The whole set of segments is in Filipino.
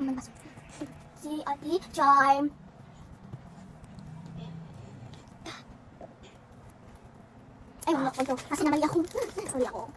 naman masok. Si Ate Charm. Ay, wala ko ito. Kasi namali ako. Sorry ako.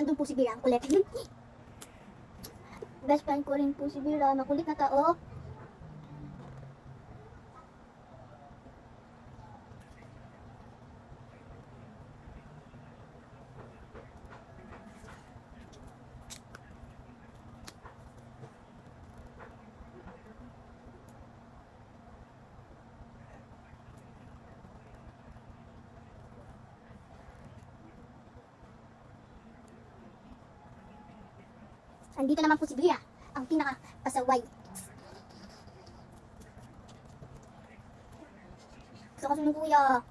Andun po si Bira, ang kulit. Best friend ko rin po si Bira, makulit na tao. Andito naman po si Bria, ang pinaka-pasaway. Gusto ko ng kuya.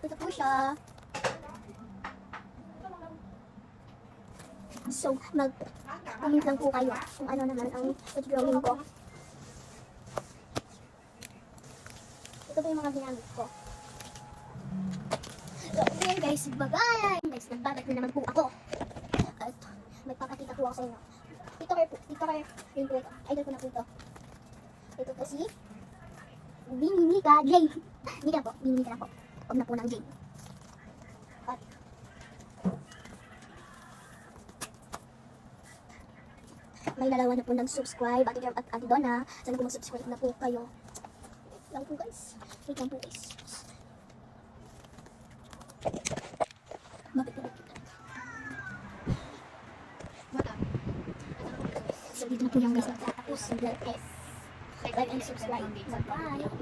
Ito po siya. So, mag-comment lang po kayo kung ano naman ang drawing ko. Ito po yung mga ginamit ko. So, okay guys, bye-bye! Guys, nagbabalik na naman po ako. At may papakita po ako sa inyo. TikToker rin po ito. Idol ko na po ito. Ito po si Binika Jay. Nika po, Binika na po. Huwag na po ng Jay. At may dalawa na po nag-subscribe. Ate Jerm at Ate Donna. Sana po mag-subscribe na po kayo. Lang po guys. Wait lang po guys. Mapit-mapit. So dito na po yung guys. Tapos, like and subscribe. Bye-bye.